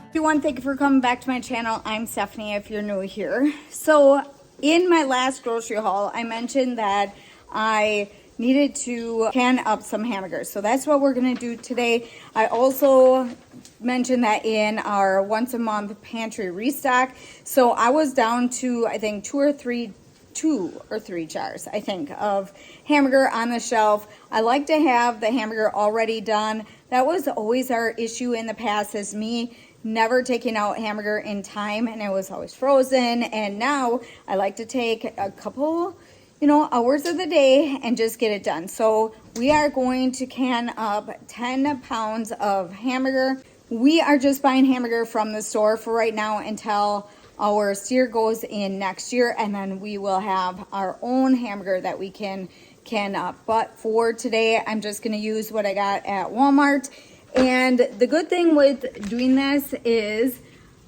Everyone, thank you for coming back to my channel. I'm Stephanie if you're new here. So in my last grocery haul, I mentioned that I needed to can up some hamburgers. So that's what we're gonna do today. I also mentioned that in our once a month pantry restock. So I was down to, I think, two or three jars, I think, of hamburger on the shelf. I like to have the hamburger already done. That was always our issue in the past, is me never taking out hamburger in time, and it was always frozen. And now I like to take a couple, hours of the day and just get it done. So we are going to can up 10 pounds of hamburger. We are just buying hamburger from the store for right now until our steer goes in next year, and then we will have our own hamburger that we can up. But for today, I'm just going to use what I got at Walmart. And the good thing with doing this is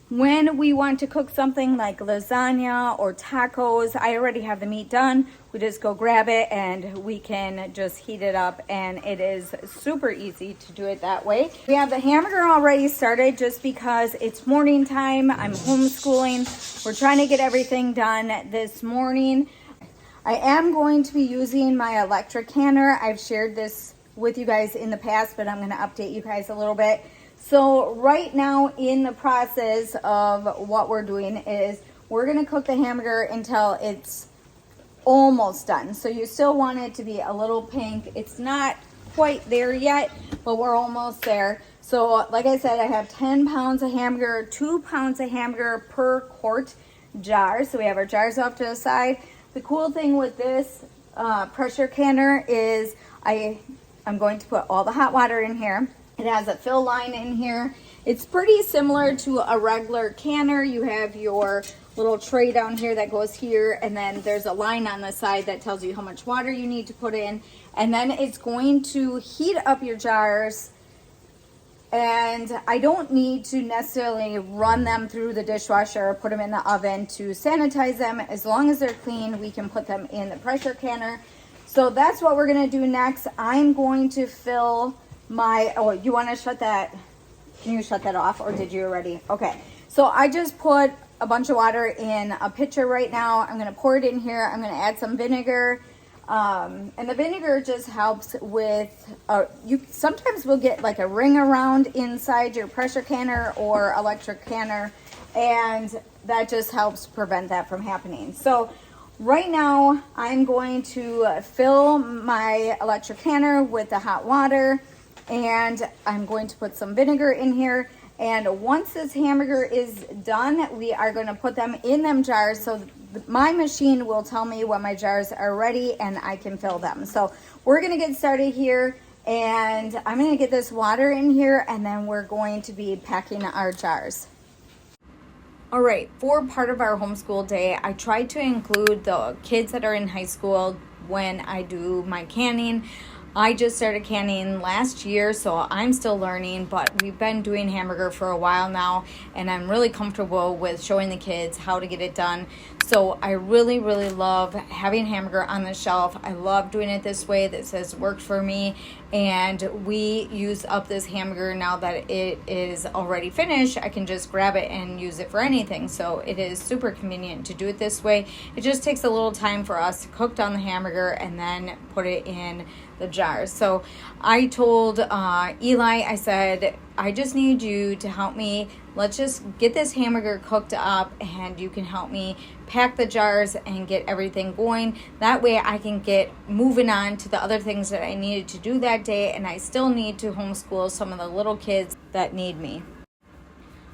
when we want to cook something like lasagna or tacos, I already have the meat done. We just go grab it and we can just heat it up, and it is super easy to do it that way. We have the hamburger already started just because it's morning time. I'm homeschooling. We're trying to get everything done this morning. I am going to be using my electric canner. I've shared this with you guys in the past, but I'm going to update you guys a little bit. So right now in the process of what we're doing is we're going to cook the hamburger until it's almost done. So you still want it to be a little pink. It's not quite there yet, but we're almost there. So like I said, I have 10 pounds of hamburger, 2 pounds of hamburger per quart jar. So we have our jars off to the side. The cool thing with this pressure canner is I'm going to put all the hot water in here. It has a fill line in here. It's pretty similar to a regular canner. You have your little tray down here that goes here, and then there's a line on the side that tells you how much water you need to put in. And then it's going to heat up your jars. And I don't need to necessarily run them through the dishwasher or put them in the oven to sanitize them. As long as they're clean, we can put them in the pressure canner. So that's what we're going to do next. I'm going to fill my, oh, you want to shut that? Can you shut that off, or did you already? Okay. So I just put a bunch of water in a pitcher right now. I'm going to pour it in here. I'm going to add some vinegar. And the vinegar just helps with, you sometimes will get like a ring around inside your pressure canner or electric canner, and that just helps prevent that from happening. So right now, I'm going to fill my electric canner with the hot water, and I'm going to put some vinegar in here. And once this hamburger is done, we are going to put them in them jars. So my machine will tell me when my jars are ready and I can fill them. So we're going to get started here, and I'm going to get this water in here, and then we're going to be packing our jars. All right, for part of our homeschool day, I tried to include the kids that are in high school when I do my canning. I just started canning last year, so I'm still learning, but we've been doing hamburger for a while now, and I'm really comfortable with showing the kids how to get it done. So I really, really love having hamburger on the shelf. I love doing it this way. This has worked for me, and we use up this hamburger now that it is already finished. I can just grab it and use it for anything. So it is super convenient to do it this way. It just takes a little time for us to cook down the hamburger and then put it in the jars. So I told Eli, I said, I just need you to help me. Let's just get this hamburger cooked up, and you can help me pack the jars and get everything going. That way I can get moving on to the other things that I needed to do that day, and I still need to homeschool some of the little kids that need me.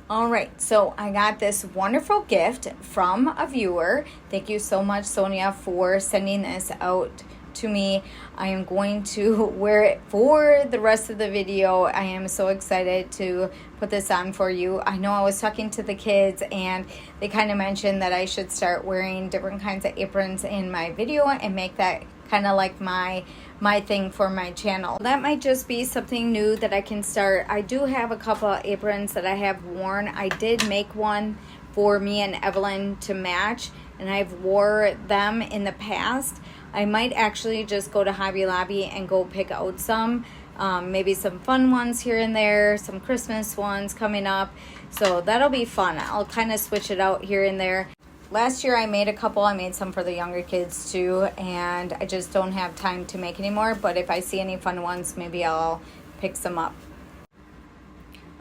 All right, so I got this wonderful gift from a viewer. Thank you so much, Sonia, for sending this out to me. I am going to wear it for the rest of the video. I am so excited to put this on for you. I know I was talking to the kids, and they kind of mentioned that I should start wearing different kinds of aprons in my video and make that kind of like my thing for my channel. That might just be something new that I can start. I do have a couple of aprons that I have worn. I did make one for me and Evelyn to match, and I've wore them in the past. I might actually just go to Hobby Lobby and go pick out some, maybe some fun ones here and there, some Christmas ones coming up. So that'll be fun. I'll kind of switch it out here and there. Last year I made a couple. I made some for the younger kids too, and I just don't have time to make anymore. But if I see any fun ones, maybe I'll pick some up.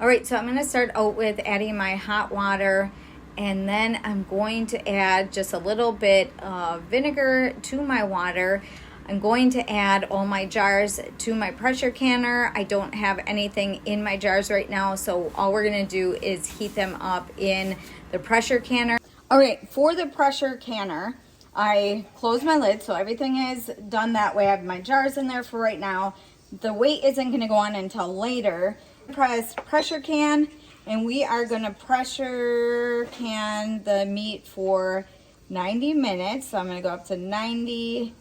All right, so I'm going to start out with adding my hot water, and then I'm going to add just a little bit of vinegar to my water. I'm going to add all my jars to my pressure canner. I don't have anything in my jars right now, so all we're going to do is heat them up in the pressure canner. All right, for the pressure canner, I close my lid so everything is done that way. I have my jars in there for right now. The weight isn't going to go on until later. Press pressure can, and we are going to pressure can the meat for 90 minutes. So I'm going to go up to 90,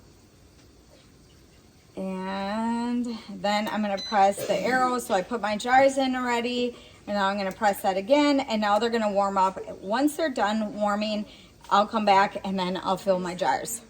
and then I'm going to press the arrow. So I put my jars in already, and now I'm going to press that again, and now they're going to warm up. Once they're done warming, I'll come back and then I'll fill my jars.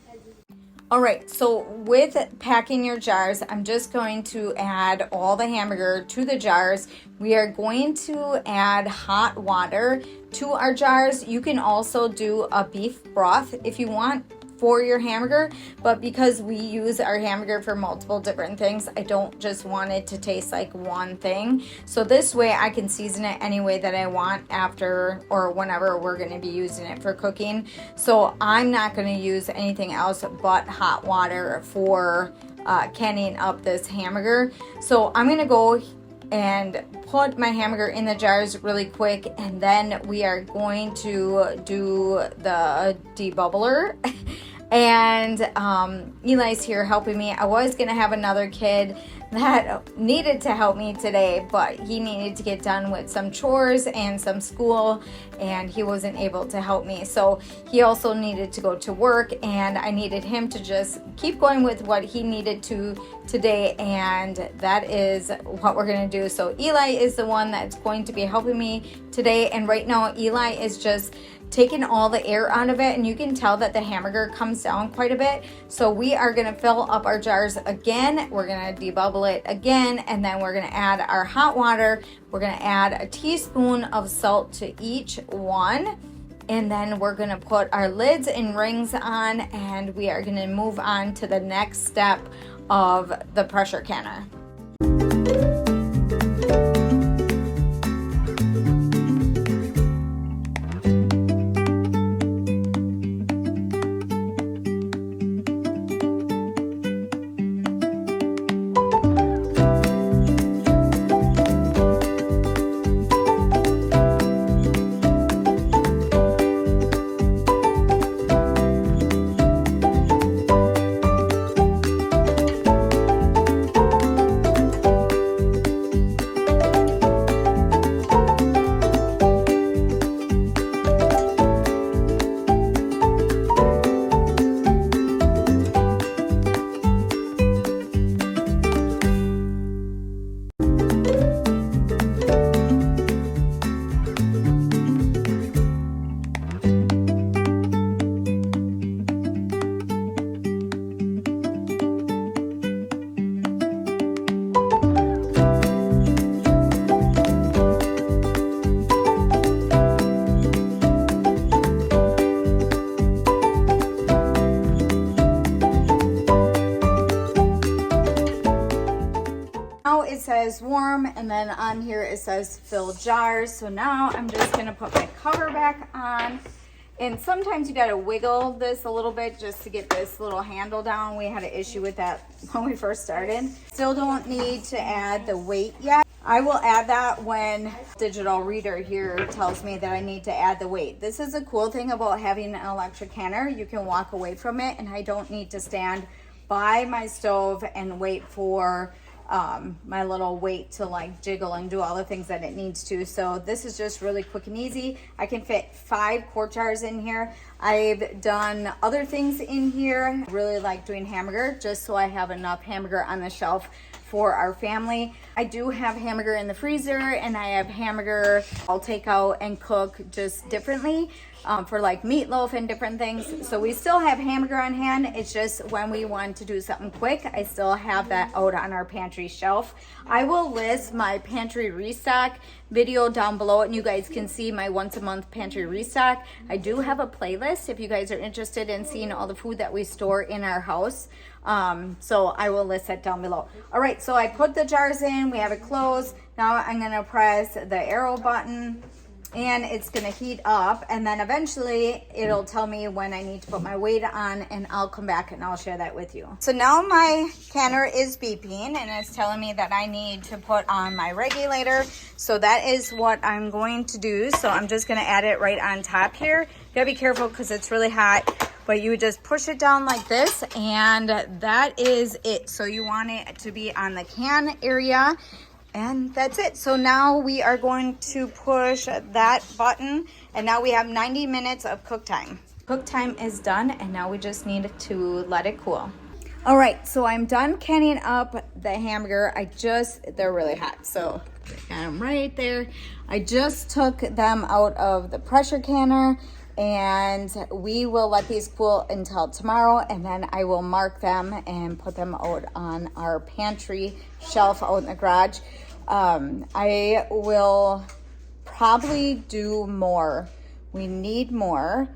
All right, so with packing your jars, I'm just going to add all the hamburger to the jars. We are going to add hot water to our jars. You can also do a beef broth if you want for your hamburger, but because we use our hamburger for multiple different things, I don't just want it to taste like one thing. So this way I can season it any way that I want after or whenever we're going to be using it for cooking. So I'm not going to use anything else but hot water for canning up this hamburger. So I'm going to go and put my hamburger in the jars really quick, and then we are going to do the debubbler. And Eli's here helping me. I was gonna have another kid that needed to help me today, but he needed to get done with some chores and some school, and he wasn't able to help me. So he also needed to go to work, and I needed him to just keep going with what he needed to today, and that is what we're gonna do. So Eli is the one that's going to be helping me today, and right now Eli is just taking all the air out of it, and you can tell that the hamburger comes down quite a bit. So we are gonna fill up our jars again. We're gonna debubble it again, and then we're gonna add our hot water. We're gonna add a teaspoon of salt to each one, and then we're gonna put our lids and rings on, and we are gonna move on to the next step of the pressure canner. It says warm, and then on here it says fill jars. So now I'm just gonna put my cover back on, and sometimes you gotta wiggle this a little bit just to get this little handle down. We had an issue with that when we first started. Still don't need to add the weight yet. I will add that when digital reader here tells me that I need to add the weight. This is a cool thing about having an electric canner. You can walk away from it, and I don't need to stand by my stove and wait for my little weight to like jiggle and do all the things that it needs to. So this is just really quick and easy. I can fit 5 quart jars in here. I've done other things in here. I really like doing hamburger just so I have enough hamburger on the shelf for our family. I do have hamburger in the freezer, and I have hamburger I'll take out and cook just differently for like meatloaf and different things. So we still have hamburger on hand. It's just when we want to do something quick, I still have that out on our pantry shelf. I will list my pantry restock video down below, and you guys can see my once a month pantry restock. I do have a playlist if you guys are interested in seeing all the food that we store in our house. So I will list that down below. All right, so I put the jars in, we have it closed. Now I'm gonna press the arrow button and it's gonna heat up, and then eventually it'll tell me when I need to put my weight on, and I'll come back and I'll share that with you. So now my canner is beeping and it's telling me that I need to put on my regulator. So that is what I'm going to do. So I'm just gonna add it right on top here. You gotta be careful because it's really hot, but you just push it down like this, and that is it. So you want it to be on the can area, and that's it. So now we are going to push that button, and now we have 90 minutes of cook time. Cook time is done, and now we just need to let it cool. All right, so I'm done canning up the hamburger. They're really hot, so got them right there. I just took them out of the pressure canner, and we will let these cool until tomorrow, and then I will mark them and put them out on our pantry shelf out in the garage. I will probably do more. We need more.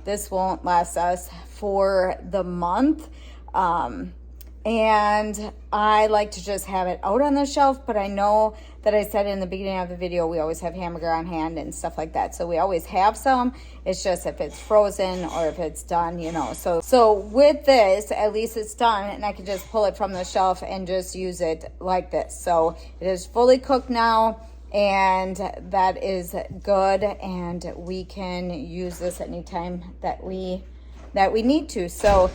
This won't last us for the month. And I like to just have it out on the shelf, but I know that I said in the beginning of the video, we always have hamburger on hand and stuff like that. So we always have some. It's just if it's frozen or if it's done, you know. So with this, at least it's done, and I can just pull it from the shelf and just use it like this. So it is fully cooked now, and that is good, and we can use this anytime that we need to. So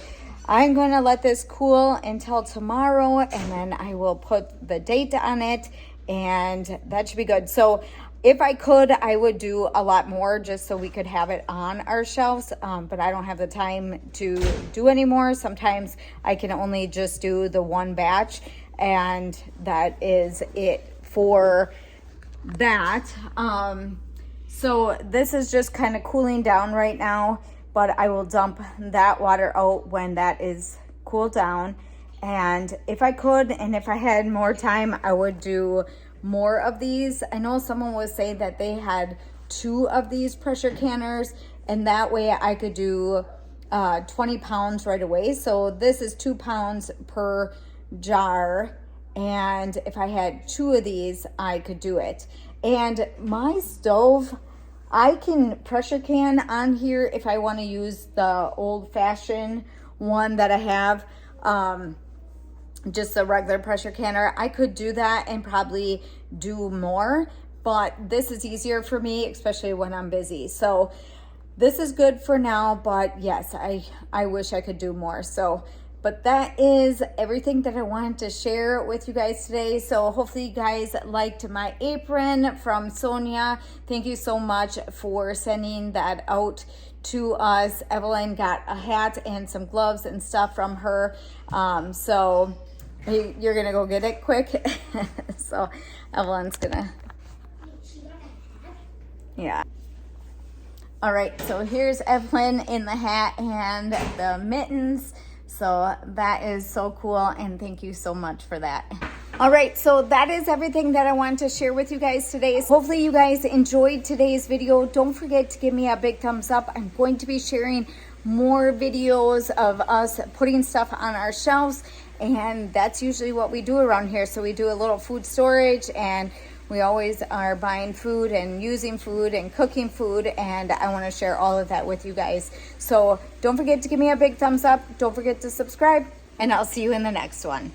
I'm going to let this cool until tomorrow, and then I will put the date on it, and that should be good. So if I could, I would do a lot more just so we could have it on our shelves, but I don't have the time to do any more. Sometimes I can only just do the one batch, and that is it for that. So this is just kind of cooling down right now, but I will dump that water out when that is cooled down. And if I could, and if I had more time, I would do more of these. I know someone was saying that they had 2 of these pressure canners, and that way I could do 20 pounds right away. So this is 2 pounds per jar, and if I had 2 of these, I could do it. And my stove, I can pressure can on here if I want to use the old-fashioned one that I have, just a regular pressure canner. I could do that and probably do more, but this is easier for me, especially when I'm busy. So this is good for now, but yes, I wish I could do more. So, but that is everything that I wanted to share with you guys today. So hopefully you guys liked my apron from Sonia. Thank you so much for sending that out to us. Evelyn got a hat and some gloves and stuff from her. So you're gonna go get it quick. So Evelyn's gonna, yeah. All right, so here's Evelyn in the hat and the mittens. So that is so cool, and thank you so much for that. All right, so that is everything that I wanted to share with you guys today. Hopefully you guys enjoyed today's video. Don't forget to give me a big thumbs up. I'm going to be sharing more videos of us putting stuff on our shelves, and that's usually what we do around here. So we do a little food storage, and we always are buying food and using food and cooking food, and I want to share all of that with you guys. So don't forget to give me a big thumbs up. Don't forget to subscribe, and I'll see you in the next one.